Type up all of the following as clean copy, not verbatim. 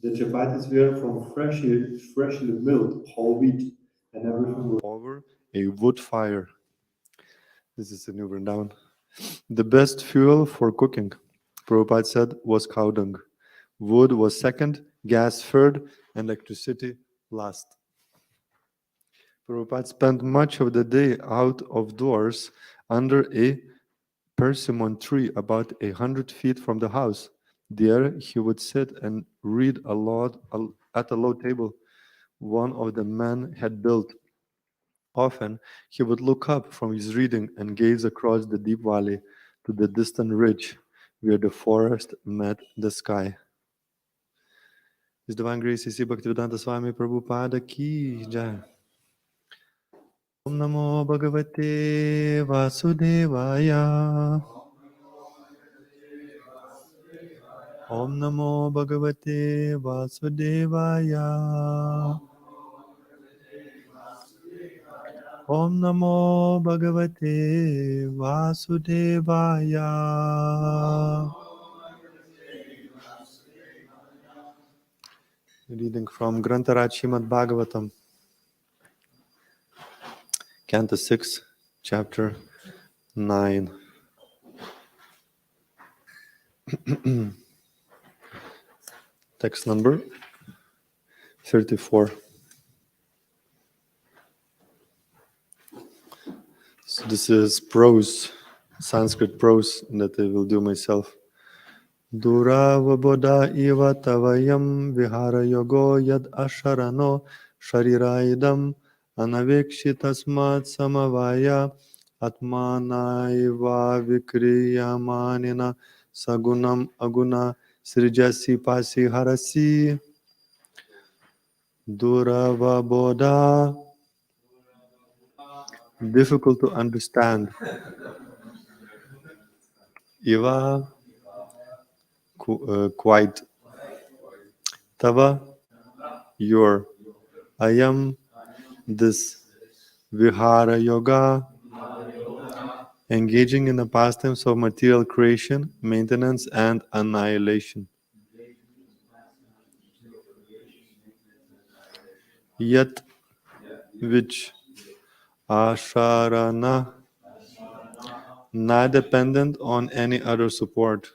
The chapatis were from freshly milled whole wheat, and everything was over a wood fire. This is a new Vrindavan. The best fuel for cooking, Prabhupada said, was cow dung. Wood was second, gas third, and electricity last. Prabhupada spent much of the day out of doors under a persimmon tree about 100 feet from the house. There he would sit and read at a low table one of the men had built. Often he would look up from his reading and gaze across the deep valley to the distant ridge where the forest met the sky. His Divine Grace A.C. Bhaktivedanta Swami Prabhupada Ki Jai. Om Namo Bhagavate Vasudevaya. Om Namo Bhagavate Vasudevaya. Om Namo Bhagavate Vasudevaya. Reading from Grantaraj Srimad Bhagavatam, Canto 6, Chapter 9. Text number 34. So this is prose, Sanskrit prose that I will do myself. Duravaboda iva tavayam vihara yogo yad asharano shariraidam anavekshitasmat samavaya atmanaiva vikriyamanina sagunam aguna srijasi pasi harasi. Duravaboda, difficult to understand. Iva, quite. Tava, your. Ayam, this. Vihara yoga, engaging in the pastimes of material creation, maintenance, and annihilation. Yet, which. Asharana, not dependent on any other support.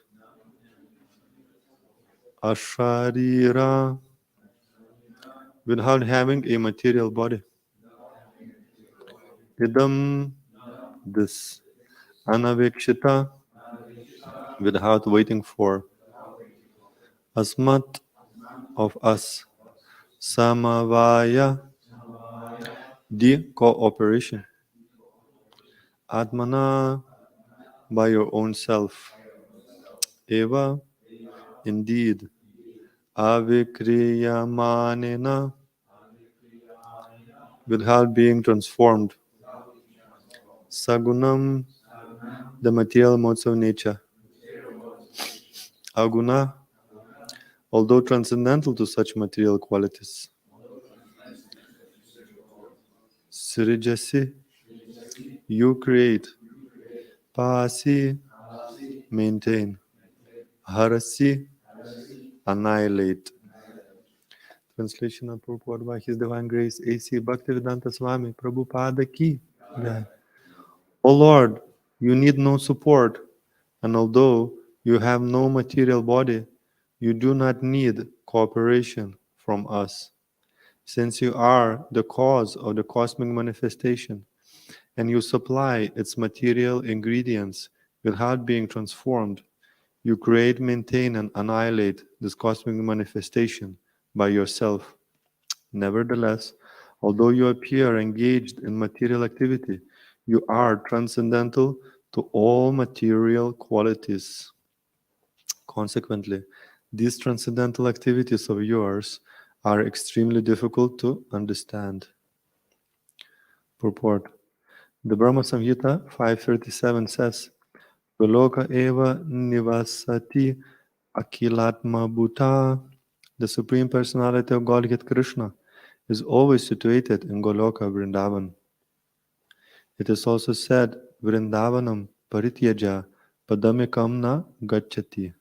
Asharira, without having a material body. Idam, this. Anavekshita, without waiting for. Asmat, of us. Samavaya, the cooperation. Atmana, by your own self. Eva, indeed. Avikriyamanena, without being transformed. Sagunam, the material modes of nature. Aguna, although transcendental to such material qualities. Srijasi, you create. Pasi, maintain. Harasi, annihilate. Translation and purport by His Divine Grace A.C. Bhaktivedanta Swami Prabhupada Ki Jai. O Lord, you need no support, and although you have no material body, you do not need cooperation from us. Since you are the cause of the cosmic manifestation, and you supply its material ingredients without being transformed, you create, maintain, and annihilate this cosmic manifestation by yourself. Nevertheless, although you appear engaged in material activity, you are transcendental to all material qualities. Consequently, these transcendental activities of yours are extremely difficult to understand. Purport. The Brahma Samhita 537 says, Goloka eva nivasati akilatma bhuta. The Supreme Personality of Godhead Krishna is always situated in Goloka Vrindavan. It is also said, Vrindavanam parityaja padamikam na gacchati.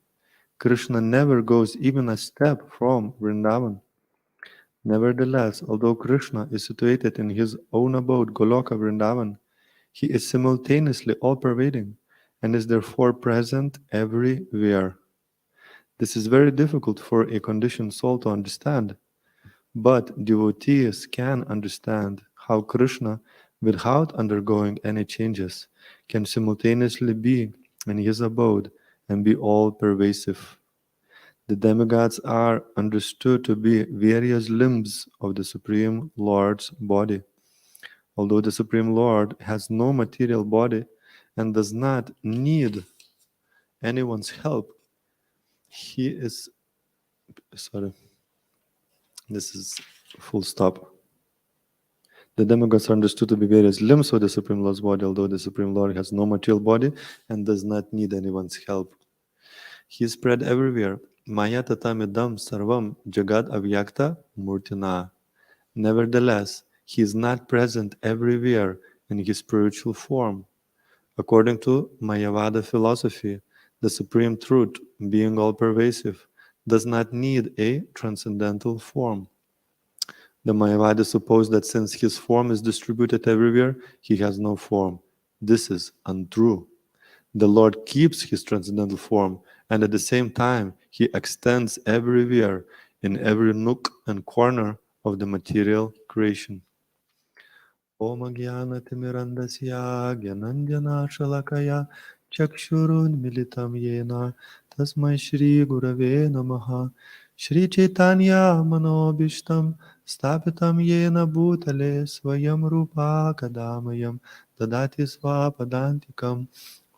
Krishna never goes even a step from Vrindavan. Nevertheless, although Krishna is situated in his own abode, Goloka Vrindavan, he is simultaneously all-pervading and is therefore present everywhere. This is very difficult for a conditioned soul to understand, but devotees can understand how Krishna, without undergoing any changes, can simultaneously be in his abode and be all-pervasive. The demigods are understood to be various limbs of the Supreme Lord's body. Although the Supreme Lord has no material body and does not need anyone's help, he is, sorry, this is full stop. The demigods are understood to be various limbs of the Supreme Lord's body, although the Supreme Lord has no material body and does not need anyone's help. He is spread everywhere. Maya tatamidam sarvam jagad avyakta murtina. Nevertheless, he is not present everywhere in his spiritual form. According to Mayavada philosophy, the Supreme Truth, being all-pervasive, does not need a transcendental form. The Mayavadis suppose that since his form is distributed everywhere, he has no form. This is untrue. The Lord keeps his transcendental form, and at the same time, he extends everywhere, in every nook and corner of the material creation. Om Jnanatimirandasya Gyananjana Shalakaya Chakshurunmilitam Yena Tasmai Shri Gurave Namaha Shri Chaitanya Manobishtam Stapitam Yena Bhutale Swayam Rupa Kadamayam Dadati Swapadantikam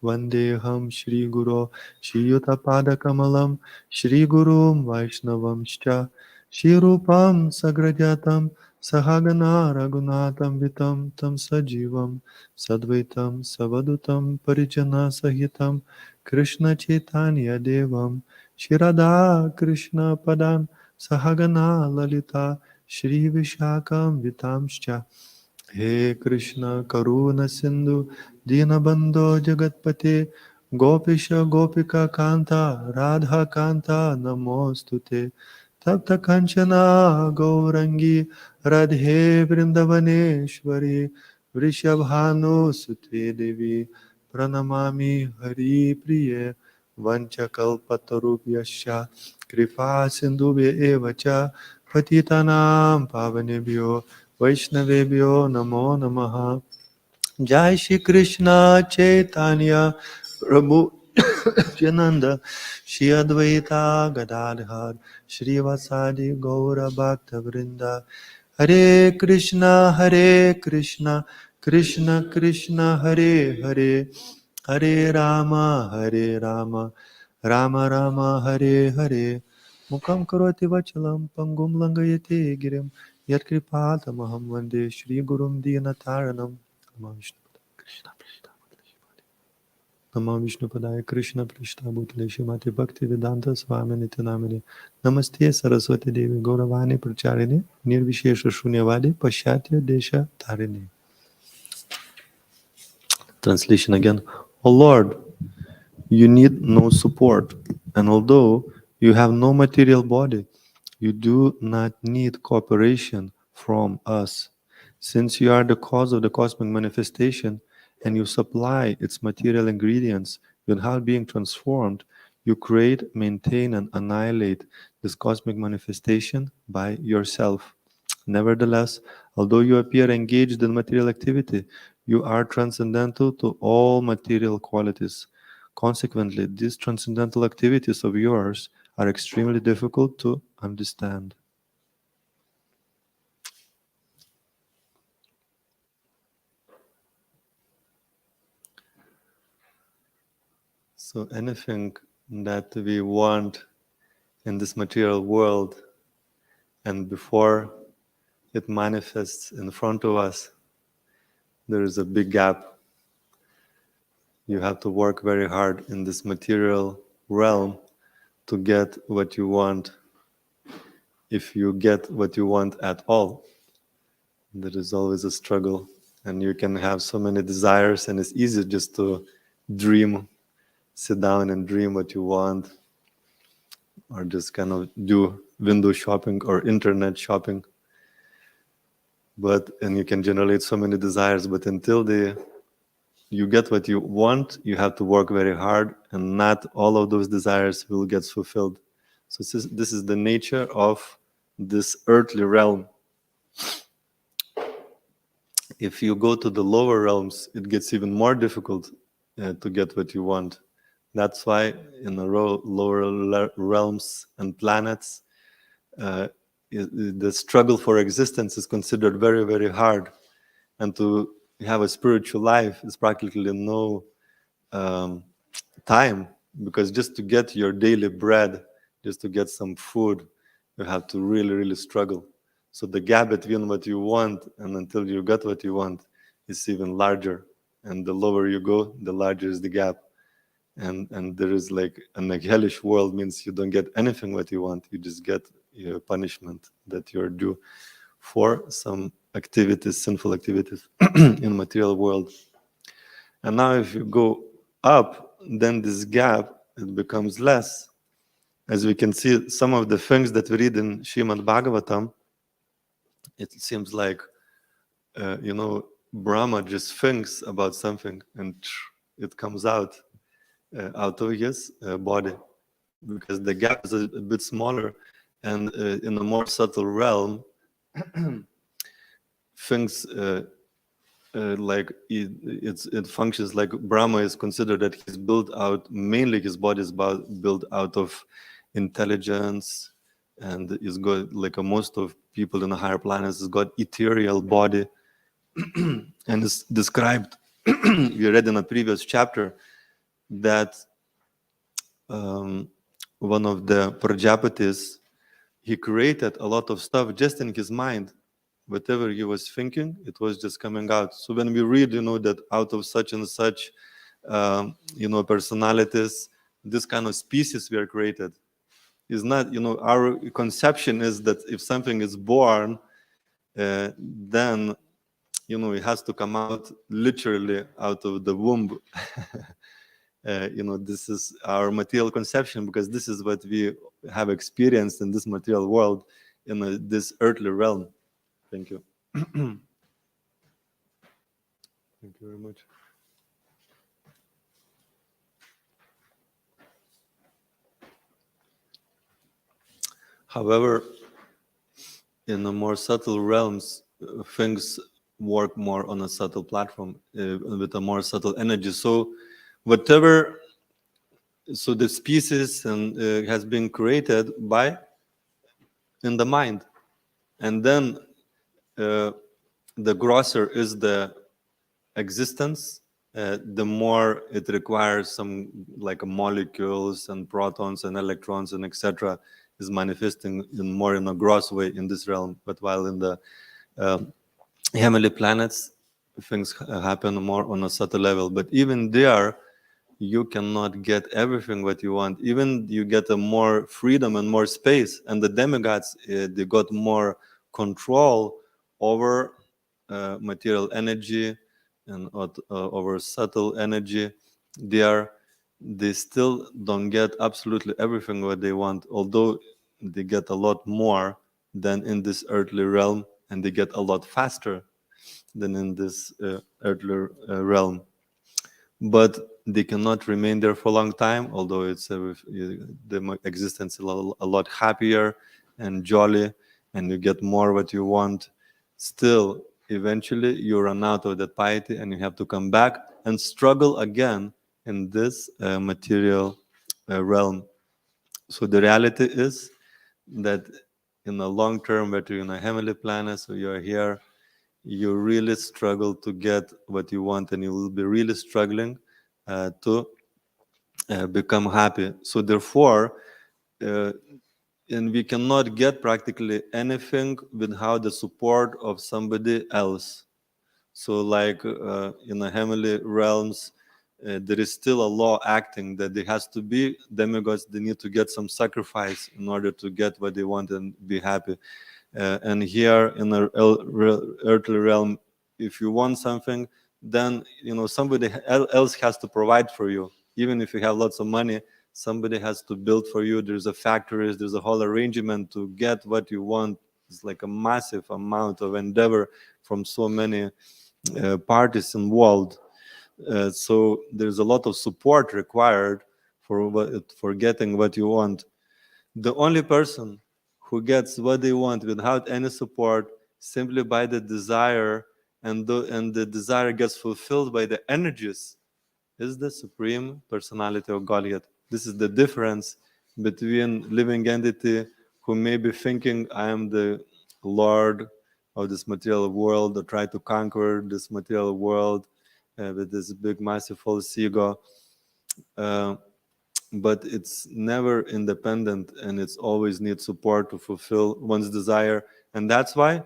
Vandeham Shri Guru Shri Yutapada Kamalam Shri Gurum Vaishnavamscha Shri Rupam Sagrajatam Sahagana Raghunatham Vitam Tam Sajivam Sadvaitam Savadutam Parijana Sahitam Krishna Chaitanya Devam Shirada Krishna Padan Sahagana Lalita Shri Vishakam Vitamscha He Krishna Karuna Sindhu Dinabandho Jagatpate Gopisha Gopika Kanta Radha Kanta Namostute Tapta Kanchana Gaurangi Radhe Vrindavaneshwari Vrishabhanu Sute Devi Pranamami Hari Priye Vanchakalpatarubhyasya Kripa Sindhubhya Evacha Patitanam Pavanebhyo Vaishnavebhyo Namo Namaha Jai Shri Krishna Chaitanya Prabhu Nityananda Shri Advaita Gadadhar Shri Vasadi Gaura Bhakta Vrinda Hare Krishna Krishna Krishna Hare Hare Hare Rama Rama Rama Hare Hare Mukam Karoti Vachalam Pangum Langayate Girim Yat Kripatamaham Vande Shri Gurum Dinataranam Namo Vishnu Padaya Krishna Prishta Bhutale Shrimati Bhakti Vedanta Swami Nityanamini Namaste Saraswati Devi Gauravani Pracharini Nirvishesha Shunyavadi Pashyatya Desha Tarini. Translation again. O Lord, you need no support, and although you have no material body, you do not need cooperation from us. Since you are the cause of the cosmic manifestation and you supply its material ingredients without being transformed, you create, maintain, and annihilate this cosmic manifestation by yourself. Nevertheless, although you appear engaged in material activity, you are transcendental to all material qualities. Consequently, these transcendental activities of yours are extremely difficult to understand. So anything that we want in this material world, and before it manifests in front of us, there is a big gap. You have to work very hard in this material realm to get what you want. If you get what you want at all, there is always a struggle, and you can have so many desires, and it's easy just to dream, sit down and dream what you want. or just kind of do window shopping or internet shopping. And you can generate so many desires, but until you get what you want, you have to work very hard, and not all of those desires will get fulfilled. So this is the nature of this earthly realm. If you go to the lower realms, it gets even more difficult to get what you want. That's why in the lower realms and planets, the struggle for existence is considered very, very hard. And to have a spiritual life is practically no time, because just to get your daily bread, just to get some food, you have to really, really struggle. So the gap between what you want and until you get what you want is even larger. And the lower you go, the larger is the gap. And there is like a hellish world means you don't get anything what you want. You just get your punishment that you're due for some activities, sinful activities in material world. And now if you go up, then this gap, it becomes less. As we can see, some of the things that we read in Srimad Bhagavatam, it seems like, Brahma just thinks about something and it comes out of his body, because the gap is a bit smaller, and in a more subtle realm, things like it functions like Brahma is considered that he's built out, mainly his body is built out of intelligence, and is got like most of people in the higher planets has got ethereal body. And it's described, we read in a previous chapter, that one of the Prajapatis, he created a lot of stuff just in his mind. Whatever he was thinking, it was just coming out. So when we read, that out of such and such, personalities, this kind of species were created. Is not, our conception is that if something is born, then, it has to come out literally out of the womb. This is our material conception, because this is what we have experienced in this material world, in this earthly realm. Thank you. Thank you very much. However, in the more subtle realms, things work more on a subtle platform with a more subtle energy. So the species has been created in the mind, and then the grosser is the existence, the more it requires some like molecules and protons and electrons and etc. is manifesting in a gross way in this realm. But while in the heavenly planets, things happen more on a subtle level. But even there, you cannot get everything what you want. Even you get a more freedom and more space. And the demigods, they got more control over material energy and over subtle energy. They still don't get absolutely everything what they want, although they get a lot more than in this earthly realm, and they get a lot faster than in this earthly realm. But they cannot remain there for a long time, although it's the existence is a lot happier and jolly, and you get more what you want. Still, eventually you run out of that piety, and you have to come back and struggle again in this material realm. So the reality is that in the long term, whether you're in a heavenly planet, so you're here, you really struggle to get what you want, and you will be really struggling to become happy. So therefore, and we cannot get practically anything without the support of somebody else. So like in the heavenly realms, there is still a law acting that there has to be demigods. They need to get some sacrifice in order to get what they want and be happy. And here in the earthly realm, if you want something, then somebody else has to provide for you. Even if you have lots of money, somebody has to build for you. There's a factories, there's a whole arrangement to get what you want. It's like a massive amount of endeavor from so many parties involved. So there's a lot of support required for getting what you want. The only person who gets what they want without any support, simply by the desire, and the desire gets fulfilled by the energies, is the Supreme Personality of Godhead. This is the difference between living entity who may be thinking, I am the Lord of this material world, or try to conquer this material world with this big massive false ego. But it's never independent, and it's always needs support to fulfill one's desire. And that's why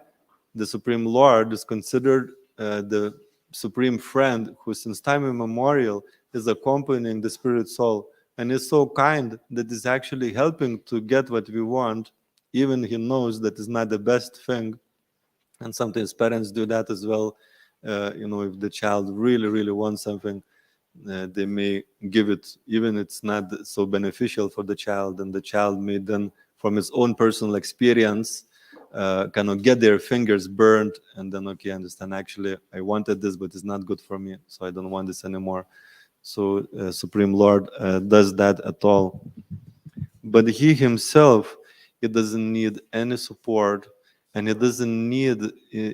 the Supreme Lord is considered the supreme friend who since time immemorial is accompanying the spirit soul, and is so kind that is actually helping to get what we want, even he knows that is not the best thing. And sometimes parents do that as well. If the child really wants something, they may give it, even it's not so beneficial for the child, and the child may then, from his own personal experience, kind of get their fingers burned, and then, okay, I understand, actually I wanted this, but it's not good for me, so I don't want this anymore. So Supreme Lord does that at all. But he himself, he doesn't need any support, and he doesn't need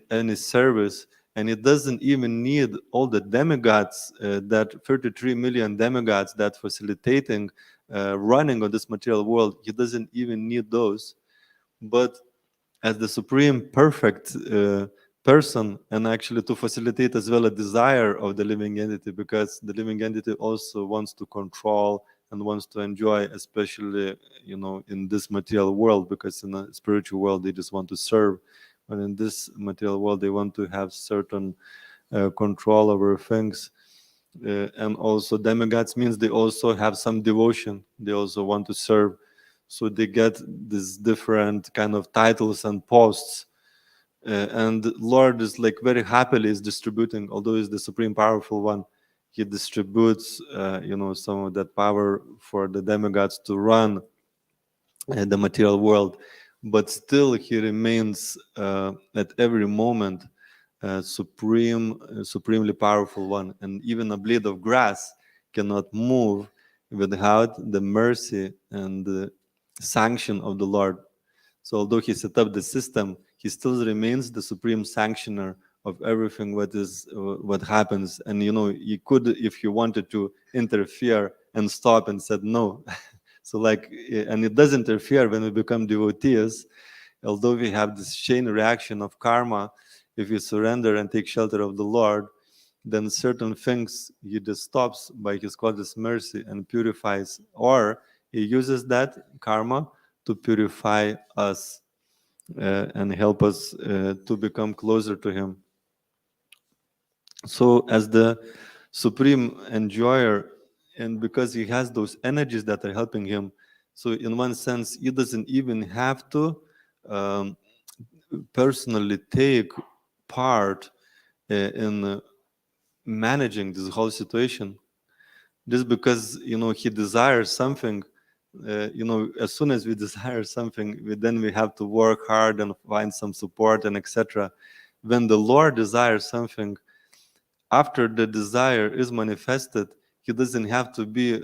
any service, and he doesn't even need all the demigods, that 33 million demigods that facilitating running on this material world. He doesn't even need those. But as the supreme perfect person, and actually to facilitate as well a desire of the living entity, because the living entity also wants to control and wants to enjoy, especially in this material world, because in a spiritual world they just want to serve, but in this material world they want to have certain control over things. And also demigods means they also have some devotion, they also want to serve, so they get these different kind of titles and posts. And Lord is like very happily is distributing, although he's the supreme powerful one, he distributes some of that power for the demigods to run the material world, but still he remains at every moment supremely powerful one. And even a blade of grass cannot move without the mercy and the sanction of the Lord. So although he set up the system, he still remains the supreme sanctioner of everything what happens. And he could, if he wanted to, interfere and stop and said no. So and it does interfere when we become devotees. Although we have this chain reaction of karma, if we surrender and take shelter of the Lord, then certain things he just stops by his God's mercy and purifies, or he uses that karma to purify us and help us to become closer to him. So as the supreme enjoyer, and because he has those energies that are helping him, so in one sense he doesn't even have to personally take part in managing this whole situation, just because he desires something. As soon as we desire something, then we have to work hard and find some support and etc. When the Lord desires something, after the desire is manifested, he doesn't have to be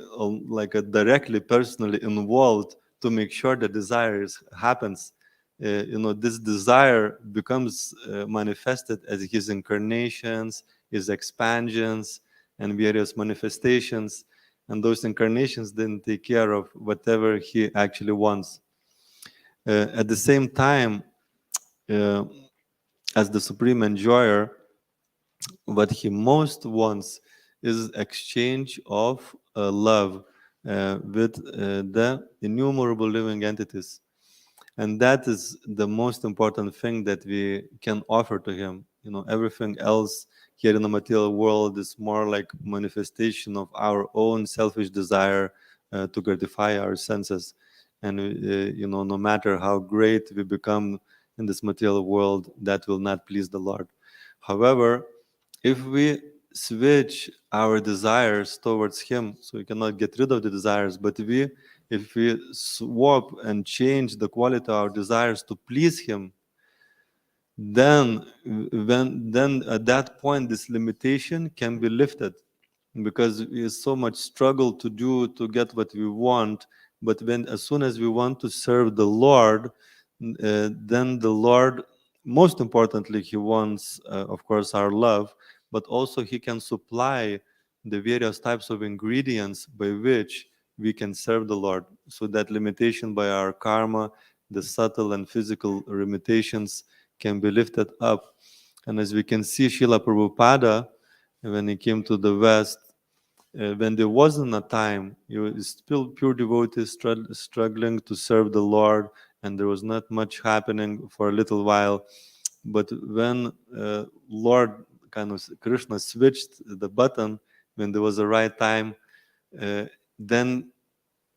directly personally involved to make sure the desire happens. This desire becomes manifested as his incarnations, his expansions, and various manifestations, and those incarnations then take care of whatever he actually wants. At the same time, as the supreme enjoyer, what he most wants is exchange of love with the innumerable living entities. And that is the most important thing that we can offer to him. Everything else here in the material world is more like manifestation of our own selfish desire to gratify our senses. And no matter how great we become in this material world, that will not please the Lord. However, if we switch our desires towards Him, so we cannot get rid of the desires, but if we swap and change the quality of our desires to please Him, then then at that point this limitation can be lifted, because we so much struggle to get what we want. But when, as soon as we want to serve the Lord, then the Lord, most importantly, He wants, of course, our love, but also He can supply the various types of ingredients by which we can serve the Lord. So that limitation by our karma, the subtle and physical limitations, can be lifted up. And as we can see, Srila Prabhupada, when he came to the West, when there wasn't a time, he was still pure devotee, struggling to serve the Lord, and there was not much happening for a little while. But when Lord, kind of Krishna, switched the button, when there was a right time, then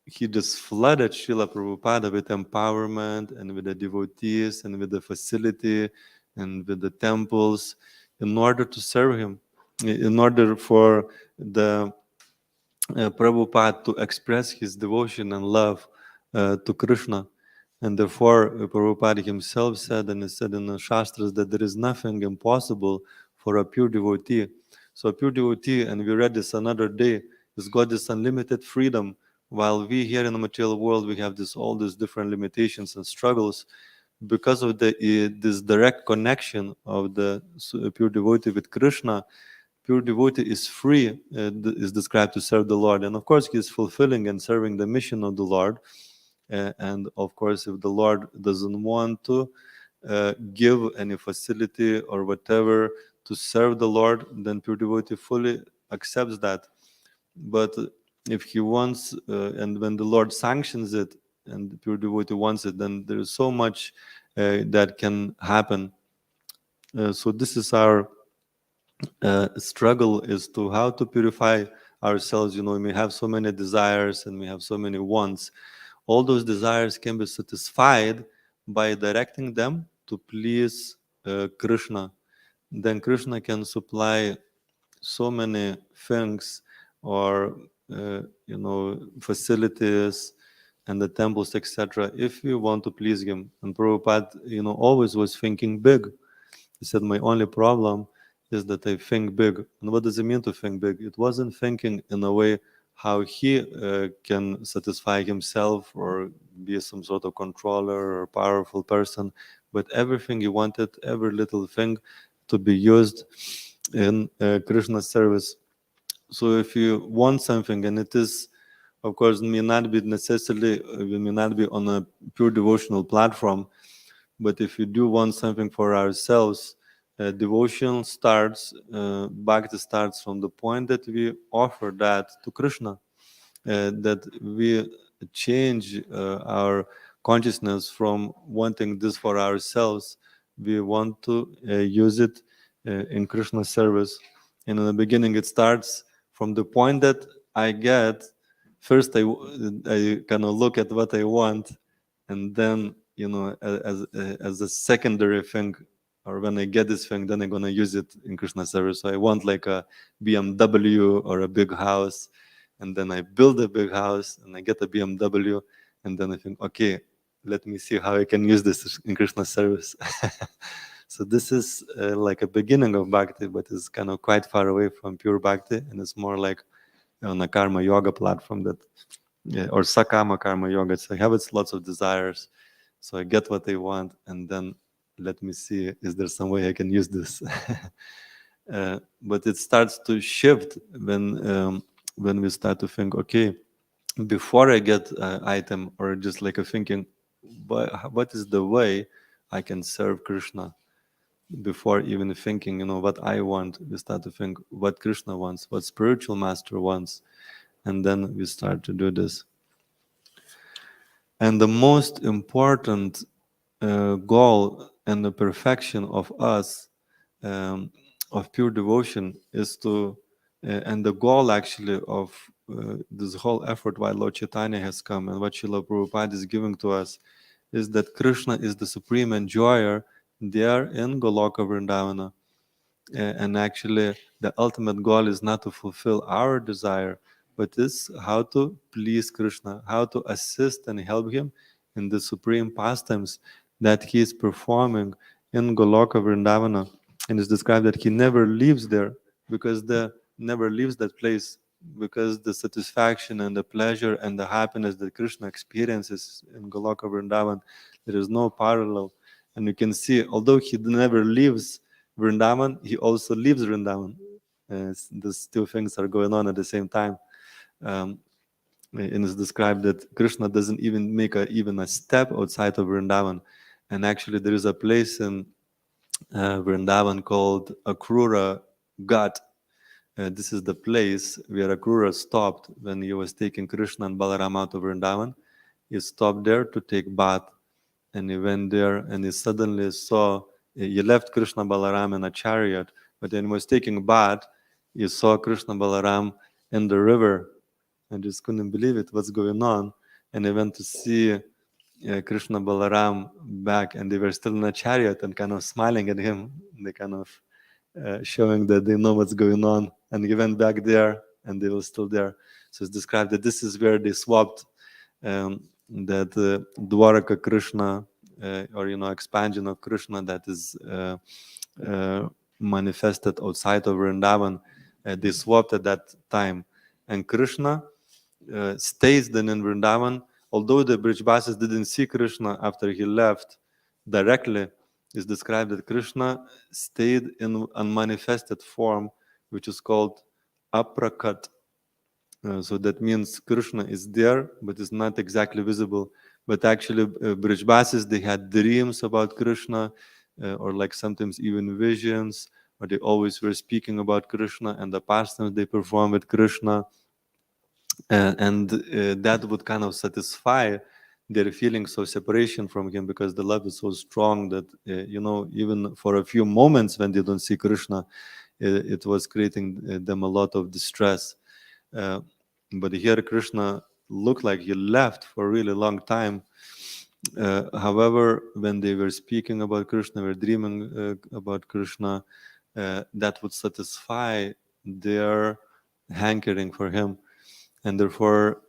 he just flooded Srila Prabhupada with empowerment and with the devotees and with the facility and with the temples in order to serve him, in order for the Prabhupada to express his devotion and love to Krishna. And therefore, Prabhupada himself said, and he said in the Shastras, that there is nothing impossible for a pure devotee. So a pure devotee, and we read this another day, has got this unlimited freedom, while we here in the material world, we have all these different limitations and struggles. Because of this direct connection of the pure devotee with Krishna, pure devotee is free, is described to serve the Lord. And of course, he is fulfilling and serving the mission of the Lord. And of course, if the Lord doesn't want to give any facility or whatever to serve the Lord, then pure devotee fully accepts that. But if he wants, and when the Lord sanctions it, and the pure devotee wants it, then there is so much that can happen. So this is our struggle, is to how to purify ourselves. We may have so many desires and we have so many wants. All those desires can be satisfied by directing them to please Krishna. Then Krishna can supply so many things, or facilities and the temples, etc., if we want to please him. And Prabhupada, always was thinking big. He said, my only problem is that I think big. And what does it mean to think big? It wasn't thinking in a way how he can satisfy himself or be some sort of controller or powerful person, but everything he wanted, every little thing, to be used in Krishna's service. So if you want something, and it is, of course, may not be necessarily, we may not be on a pure devotional platform, but if you do want something for ourselves, devotion starts, bhakti starts from the point that we offer that to Krishna, that we change our consciousness from wanting this for ourselves. We want to use it in Krishna's service. And in the beginning, it starts from the point that I get, first I kind of look at what I want, and then, as a secondary thing, or when I get this thing, then I'm going to use it in Krishna service. So I want like a BMW or a big house, and then I build a big house and I get a BMW, and then I think, okay, let me see how I can use this in Krishna service. So this is like a beginning of bhakti, but it's kind of quite far away from pure bhakti, and it's more like on a karma yoga platform, that, or sakama karma yoga. So I have lots of desires, so I get what I want, and then let me see, is there some way I can use this? But it starts to shift when we start to think, okay, before I get an item, or just like a thinking, what is the way I can serve Krishna? Before even thinking, what I want, we start to think what Krishna wants, what spiritual master wants, and then we start to do this. And the most important goal and the perfection of us, of pure devotion, is to, and the goal actually of this whole effort why Lord Chaitanya has come and what Srila Prabhupada is giving to us, is that Krishna is the supreme enjoyer there in Goloka Vrindavana. And actually, the ultimate goal is not to fulfill our desire, but is how to please Krishna, how to assist and help him in the supreme pastimes that he is performing in Goloka Vrindavana. And it's described that he never leaves there because never leaves that place because the satisfaction and the pleasure and the happiness that Krishna experiences in Goloka Vrindavan, there is no parallel. And you can see, although he never leaves Vrindavan, he also leaves Vrindavan. These two things are going on at the same time. And it's described that Krishna doesn't even make even a step outside of Vrindavan. And actually, there is a place in Vrindavan called Akrura Ghat. This is the place where Akrura stopped when he was taking Krishna and Balaram out of Vrindavan. He stopped there to take bath, and he went there and he suddenly saw, he left Krishna Balaram in a chariot, but when he was taking bath, he saw Krishna Balaram in the river and just couldn't believe it, what's going on. And he went to see Krishna Balaram back, and they were still in a chariot and kind of smiling at him. They kind of showing that they know what's going on. And he went back there, and they were still there. So it's described that this is where they swapped that Dwaraka Krishna, or expansion of Krishna that is manifested outside of Vrindavan. They swapped at that time, and Krishna stays then in Vrindavan. Although the Brijbasis didn't see Krishna after he left directly, it's described that Krishna stayed in unmanifested form, which is called aprakat. So that means Krishna is there, but is not exactly visible. But actually, Brijbasis, they had dreams about Krishna, or like sometimes even visions, or they always were speaking about Krishna and the pastimes they perform with Krishna. And that would kind of satisfy their feelings of separation from him, because the love is so strong that even for a few moments when they don't see Krishna, it was creating them a lot of distress. But here Krishna looked like he left for a really long time. However, when they were speaking about Krishna, were dreaming about Krishna, that would satisfy their hankering for him. And therefore,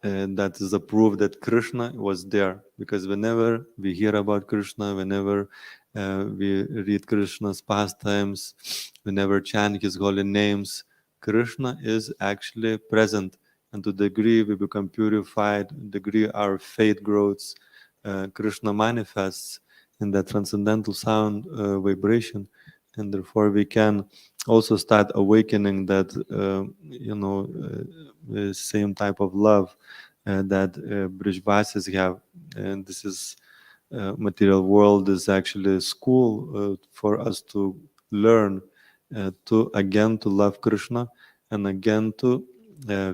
that is a proof that Krishna was there. Because whenever we hear about Krishna, whenever we read Krishna's pastimes, whenever chant his holy names, Krishna is actually present. And to the degree we become purified, the degree our faith grows, Krishna manifests in that transcendental sound vibration. And therefore we can also start awakening that same type of love that Brijbasis have. And this is material world is actually a school for us to learn to love Krishna, and again to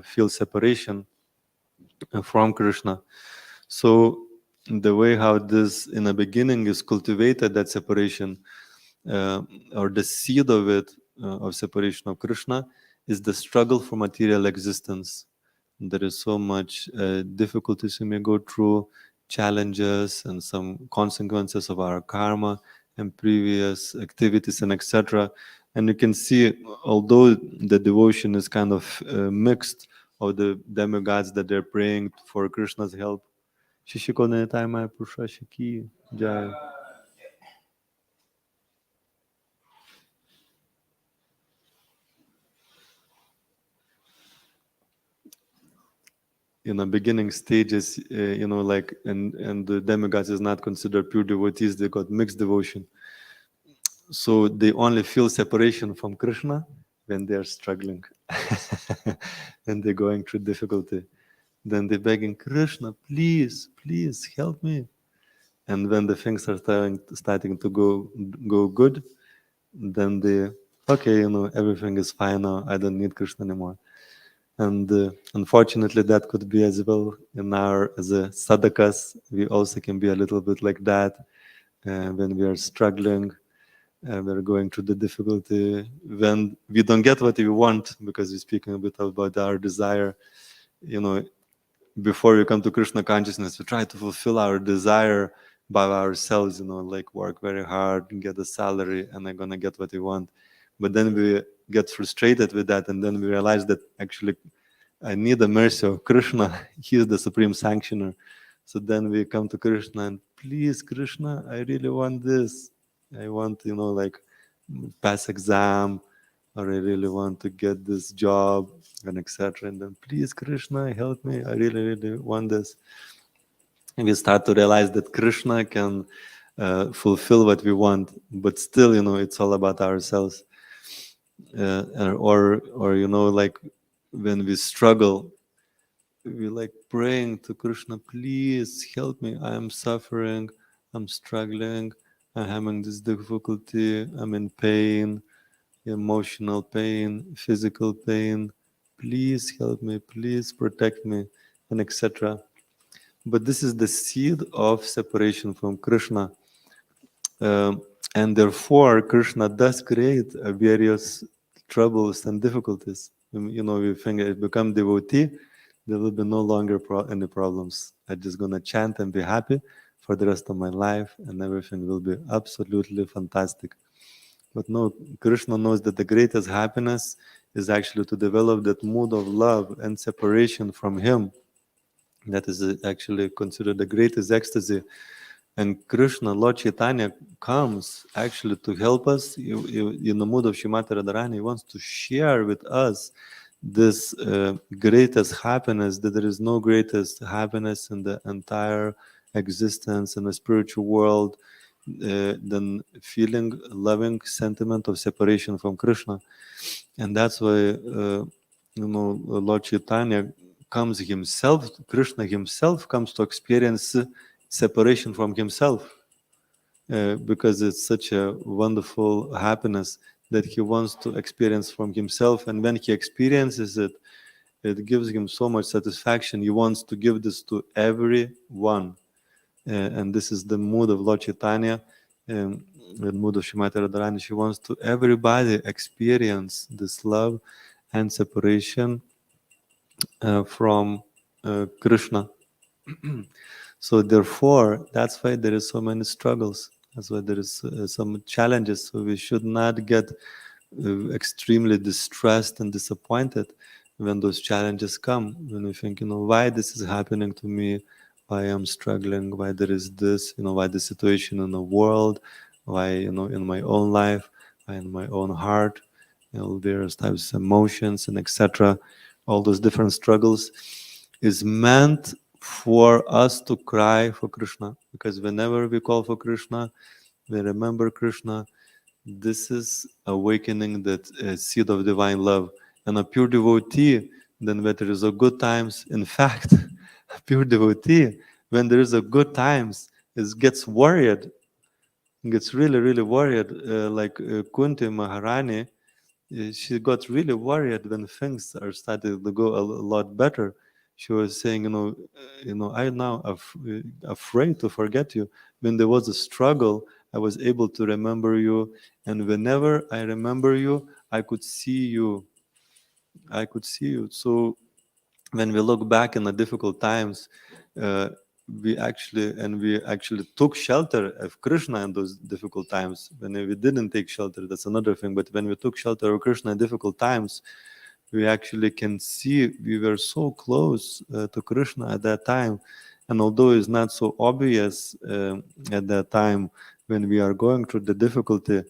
feel separation from Krishna. So the way how this in the beginning is cultivated, that separation, or the seed of it, of separation of Krishna, is the struggle for material existence. There is so much difficulties we may go through, challenges and some consequences of our karma and previous activities and etc. And you can see, although the devotion is kind of mixed of the demigods that they're praying for Krishna's help. Shishikone Taimai Purusha Shiki Jai. In the beginning stages, like, and the demigods is not considered pure devotees, they got mixed devotion. So they only feel separation from Krishna when they are struggling, when they're going through difficulty. Then they're begging, Krishna, please, please help me. And when the things are starting to go good, then they, okay, everything is fine now, I don't need Krishna anymore. And unfortunately, that could be as well in our, as a sadhakas, we also can be a little bit like that. When we are struggling, we're going through the difficulty, when we don't get what we want, because we're speaking a bit about our desire. Before we come to Krishna consciousness, we try to fulfill our desire by ourselves, like work very hard and get a salary and I'm gonna get what we want. But then we get frustrated with that, and then we realize that actually I need the mercy of Krishna. He is the supreme sanctioner. So then we come to Krishna and, please, Krishna, I really want this. I want, like pass exam, or I really want to get this job, and etc. And then, please, Krishna, help me. I really, really want this. And we start to realize that Krishna can fulfill what we want, but still, it's all about ourselves. Or like when we struggle, we like praying to Krishna, please help me. I am suffering. I'm struggling. I'm having this difficulty. I'm in pain, emotional pain, physical pain. Please help me. Please protect me, and etc. But this is the seed of separation from Krishna. And therefore, Krishna does create various troubles and difficulties. We think if you become devotee, there will be no longer any problems. I'm just going to chant and be happy for the rest of my life, and everything will be absolutely fantastic. But no, Krishna knows that the greatest happiness is actually to develop that mood of love and separation from Him. That is actually considered the greatest ecstasy. And Krishna, Lord Chaitanya, comes actually to help us in the mood of Srimati Radharani. He wants to share with us this greatest happiness, that there is no greatest happiness in the entire existence in the spiritual world than feeling loving sentiment of separation from Krishna. And that's why Lord Chaitanya comes himself, Krishna himself comes to experience separation from himself, because it's such a wonderful happiness that he wants to experience from himself. And when he experiences it, it gives him so much satisfaction. He wants to give this to everyone. And this is the mood of Lord Chaitanya, the mood of Srimati Radharani. She wants to everybody experience this love and separation from Krishna. So therefore, that's why there is so many struggles. That's why there is some challenges. So we should not get extremely distressed and disappointed when those challenges come. When we think, why this is happening to me, why I'm struggling, why there is this, why the situation in the world, why, in my own life, why in my own heart, various types of emotions and etc. All those different struggles is meant for us to cry for Krishna, because whenever we call for Krishna, we remember Krishna. This is awakening that seed of divine love. And a pure devotee, then when there is a good times, in fact, a pure devotee, when there is a good times, gets worried, gets really, really worried, like Kunti Maharani. She got really worried when things are starting to go a lot better. She was saying, I'm now afraid to forget you. When there was a struggle, I was able to remember you, and whenever I remember you, I could see you. I could see you. So when we look back in the difficult times, uh, we actually took shelter of Krishna in those difficult times. When we didn't take shelter, that's another thing. But when we took shelter of Krishna in difficult times, we actually can see we were so close to Krishna at that time. And although it's not so obvious at that time when we are going through the difficulty,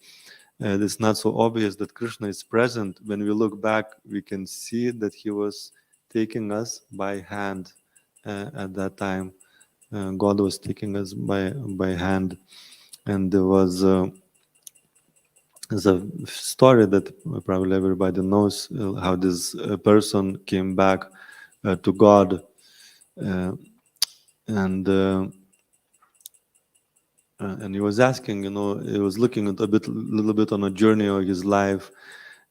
it's not so obvious that Krishna is present. When we look back, we can see that he was taking us by hand at that time. God was taking us by hand, and there was there's a story that probably everybody knows how this person came back to God, and he was asking, he was looking at little bit on a journey of his life,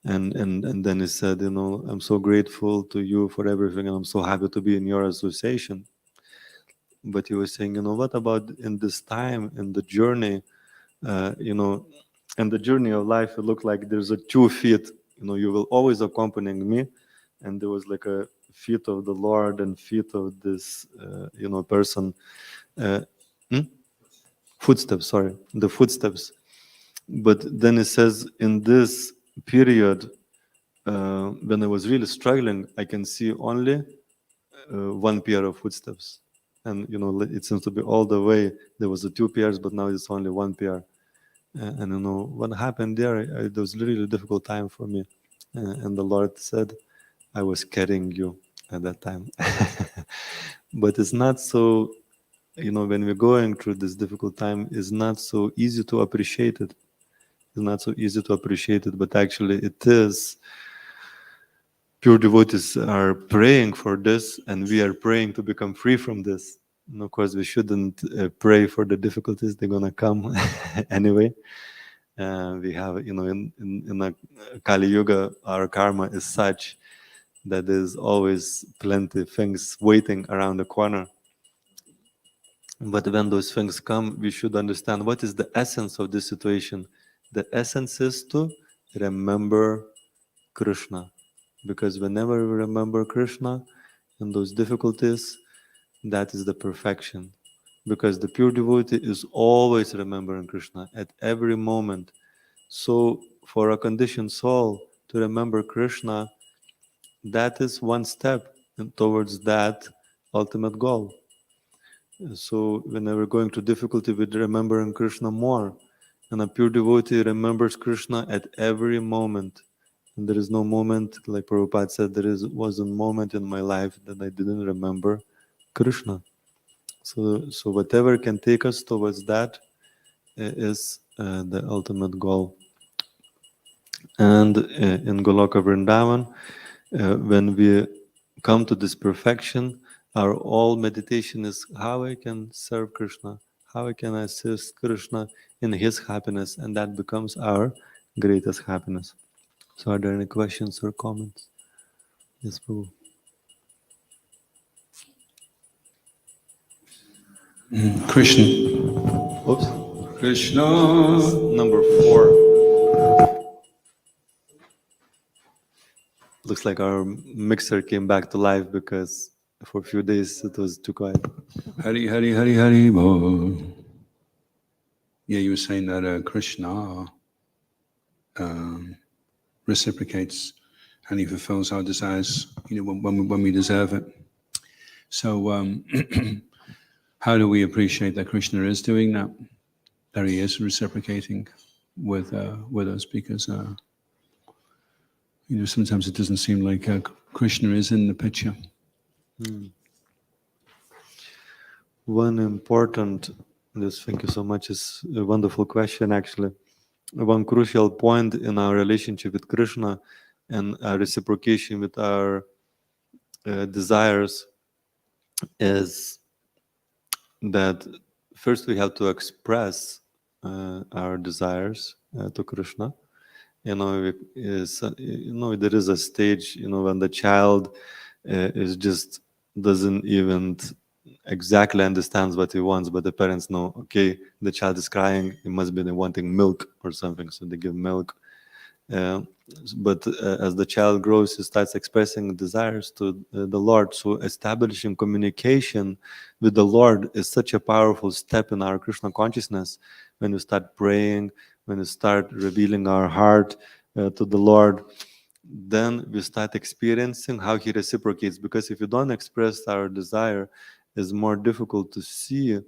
and then he said, I'm so grateful to you for everything, and I'm so happy to be in your association. But he was saying, what about in this time in the journey, in the journey of life, it looked like there's a 2 feet, you will always accompanying me, and there was like a feet of the Lord and feet of this, person. Uh, hmm? footsteps, sorry, the footsteps. But then it says in this period, when I was really struggling, I can see only one pair of footsteps. And, it seems to be all the way. There was two pairs, but now it's only one pair. And what happened there, it was really difficult time for me. And the Lord said, I was carrying you at that time. But it's not so, when we're going through this difficult time, it's not so easy to appreciate it. It's not so easy to appreciate it, but actually it is. Pure devotees are praying for this, and we are praying to become free from this. And of course, we shouldn't pray for the difficulties; they're gonna come anyway. We have, in a Kali Yuga, our karma is such that there's always plenty of things waiting around the corner. But when those things come, we should understand what is the essence of this situation. The essence is to remember Krishna. Because whenever we remember Krishna in those difficulties, that is the perfection. Because the pure devotee is always remembering Krishna at every moment. So for a conditioned soul to remember Krishna, that is one step towards that ultimate goal. So whenever going through difficulty with remembering Krishna more, and a pure devotee remembers Krishna at every moment. And there is no moment, like Prabhupada said, was a moment in my life that I didn't remember Krishna. So whatever can take us towards that is the ultimate goal. And in Goloka Vrindavan, when we come to this perfection, our all meditation is how I can serve Krishna, how I can assist Krishna in his happiness, and that becomes our greatest happiness. So are there any questions or comments? Yes, Prabhu. Krishna. Oops. Krishna. Number 4. Looks like our mixer came back to life because for a few days it was too quiet. Hari Hari Hari Hari Bo. Yeah, you were saying that Krishna reciprocates and he fulfills our desires, when we deserve it. So how do we appreciate that Krishna is doing that? That he is reciprocating with us, because sometimes it doesn't seem like Krishna is in the picture. One important, thank you so much, is a wonderful question actually. One crucial point in our relationship with Krishna and our reciprocation with our desires is that first we have to express our desires to Krishna. There is a stage, when the child is just doesn't even exactly understands what he wants, but the parents know, okay, the child is crying, it must be wanting milk or something, so they give milk. But as the child grows, he starts expressing desires to the Lord. So establishing communication with the Lord is such a powerful step in our Krishna consciousness. When we start praying, when we start revealing our heart to the Lord, then we start experiencing how He reciprocates. Because if you don't express our desire, it's more difficult to see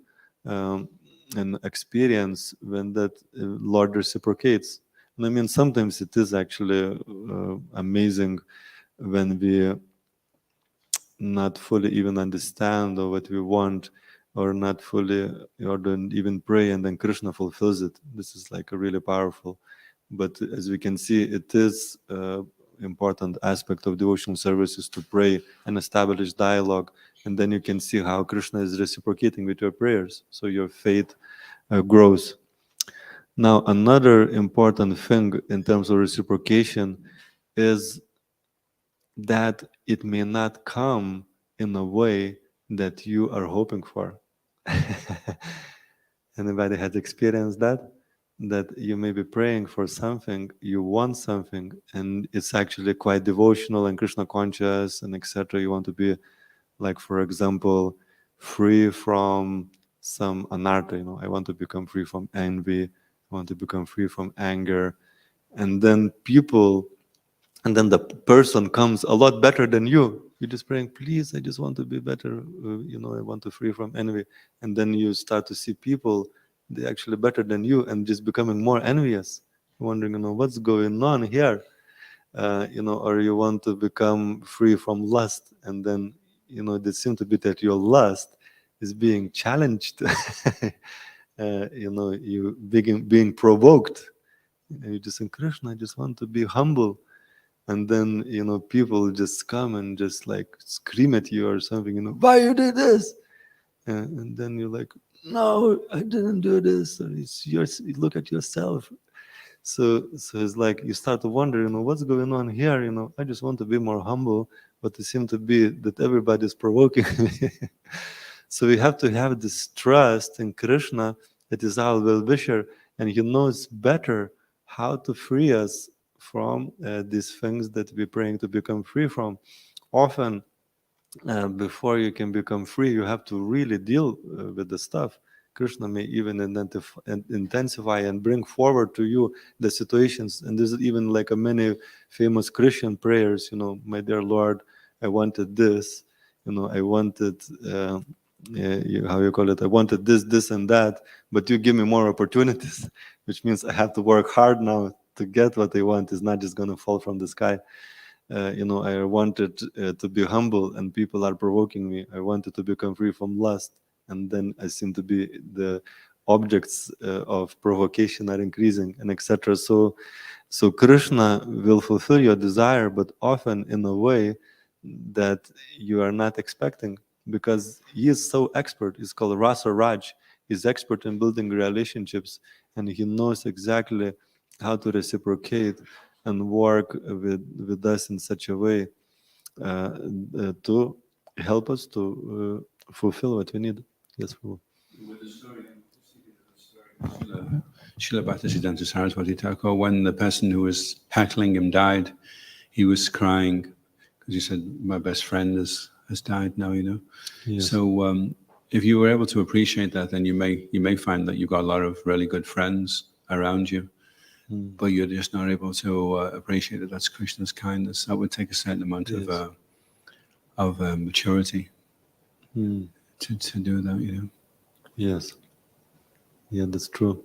and experience when that Lord reciprocates. And I mean, sometimes it is actually amazing when we not fully even understand or what we want, or not fully, or don't even pray, and then Krishna fulfills it. This is like a really powerful. But as we can see, it is important aspect of devotional services to pray and establish dialogue, and then you can see how Krishna is reciprocating with your prayers, so your faith grows. Now, another important thing in terms of reciprocation is that it may not come in a way that you are hoping for. Anybody has experienced that? That you may be praying for something, you want something, and it's actually quite devotional and Krishna conscious and etc. You want to be, like, for example, free from some anartha, I want to become free from envy, I want to become free from anger. And then the person comes a lot better than you. You're just praying, please, I just want to be better, I want to free from envy. And then you start to see people, they're actually better than you and just becoming more envious, wondering, what's going on here? Or you want to become free from lust, and then it seems to be that your lust is being challenged. You being provoked. You just say, Krishna, I just want to be humble. And then people just come and just like scream at you or something, why you did this? And then you're like, no, I didn't do this. Or it's yours. Look at yourself. So it's like you start to wonder, what's going on here? I just want to be more humble, but it seems to be that everybody's provoking me. So we have to have this trust in Krishna that is our well-wisher, and He knows better how to free us from these things that we're praying to become free from. Often, before you can become free, you have to really deal with the stuff. Krishna may even intensify and bring forward to you the situations. And there's even like a many famous Christian prayers, my dear Lord, I wanted this, I wanted, how you call it, I wanted this, and that, but you give me more opportunities, which means I have to work hard now to get what I want. It's not just going to fall from the sky. I wanted to be humble and people are provoking me. I wanted to become free from lust. And then I seem to be the objects of provocation are increasing, and etc. So Krishna will fulfill your desire, but often in a way that you are not expecting, because he is so expert. He's called Rasa Raj. He's expert in building relationships, and he knows exactly how to reciprocate and work with us in such a way to help us to fulfill what we need. Yes, Prabhu. With the story, Srila Bhattisiddhanta Saraswati Thakur, when the person who was heckling him died, he was crying because he said, "My best friend has died now." Yes. So if you were able to appreciate that, then you may find that you've got a lot of really good friends around you, but you're just not able to appreciate that that's Krishna's kindness. That would take a certain amount of maturity to do that. Yes. Yeah, that's true.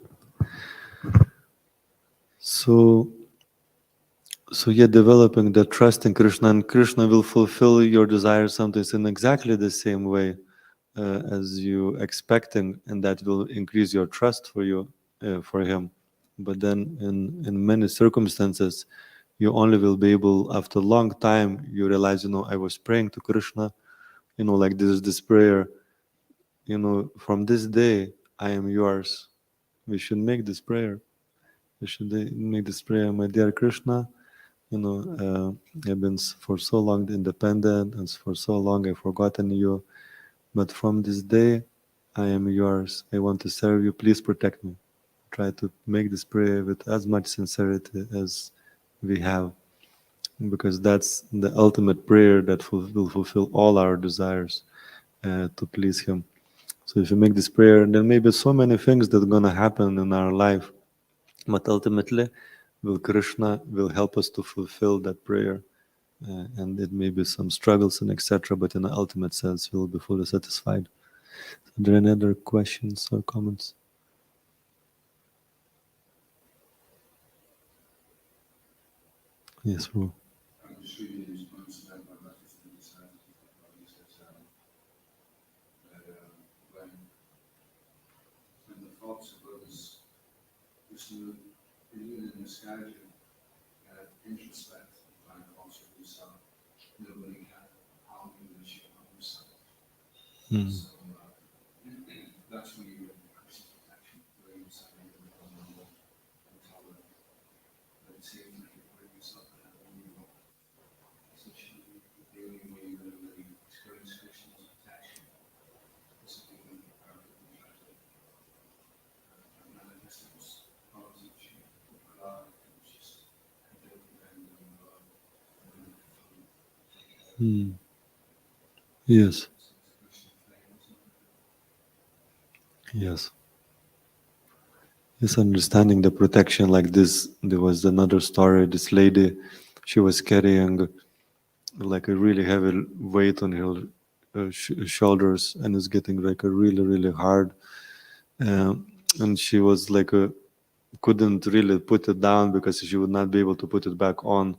So yeah, developing the trust in Krishna, and Krishna will fulfill your desires sometimes in exactly the same way as you expecting, and that will increase your trust for you, for Him. But then in many circumstances, you only will be able, after a long time, you realize, I was praying to Krishna, like this prayer, from this day, I am yours. We should make this prayer. We should make this prayer, my dear Krishna. I've been for so long independent, and for so long I've forgotten you. But from this day, I am yours. I want to serve you. Please protect me. Try to make this prayer with as much sincerity as we have, because that's the ultimate prayer that will fulfill all our desires to please Him. So if you make this prayer, there may be so many things that are going to happen in our life, but ultimately, Krishna will help us to fulfill that prayer. And it may be some struggles and etc., but in the ultimate sense, we'll be fully satisfied. Are there any other questions or comments? Yes, Prabhu. I'm just reading in response to that, my Bhattisiddhanta Saraswati Thakur, he says that when the thoughts of others just in misguide you, introspect and find faults with yourself. Nobody can harm you unless you harm yourself. So that's when you really practice protection, where you say you're going to become humble and tolerant. But it seems like you're putting yourself in a vulnerable position. The only way you're going to really experience Krishna's protection is if you're going to be perfectly tragic. And manifest those qualities which you rely on, which is don't depend on God. Yes. Yes. Yes, understanding the protection like this. There was another story. This lady, she was carrying like a really heavy weight on her shoulders, and it's getting like a really, really hard. And she was like couldn't really put it down because she would not be able to put it back on.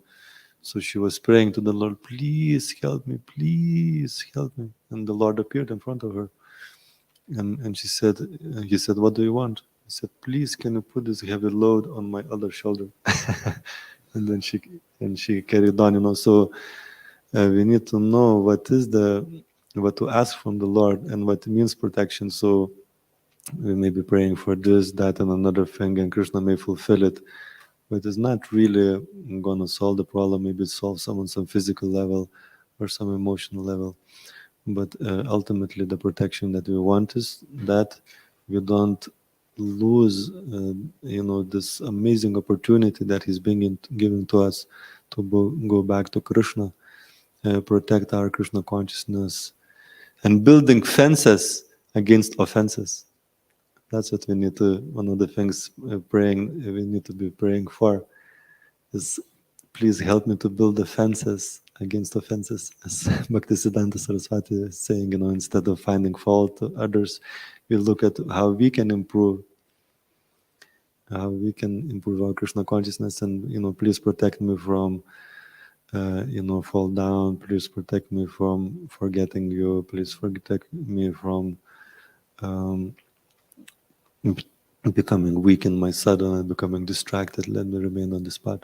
So she was praying to the Lord, please help me, please help me. And the Lord appeared in front of her. And she said, he said, what do you want? He said, please, can you put this heavy load on my other shoulder? And then she carried on, So we need to know what to ask from the Lord and what means protection. So we may be praying for this, that, and another thing, and Krishna may fulfill it. But it's not really going to solve the problem. Maybe solve some on some physical level or some emotional level. But ultimately, the protection that we want is that we don't lose, this amazing opportunity that He's giving to us to go back to Krishna, protect our Krishna consciousness, and building fences against offenses. That's what we need to. One of the things we need to be praying for is, please help me to build the fences against offenses. As Bhaktisiddhanta Saraswati is saying, instead of finding fault to others, we look at how we can improve our Krishna consciousness, and please protect me from fall down. Please protect me from forgetting you. Please protect me from becoming weak in my sadhana and becoming distracted. Let me remain on this path.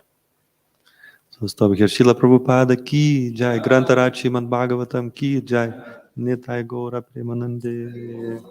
So stop here. Srila Prabhupada ki jai. Grantaraj Srimad Bhagavatam ki jai. Nitai Gaura Premanande.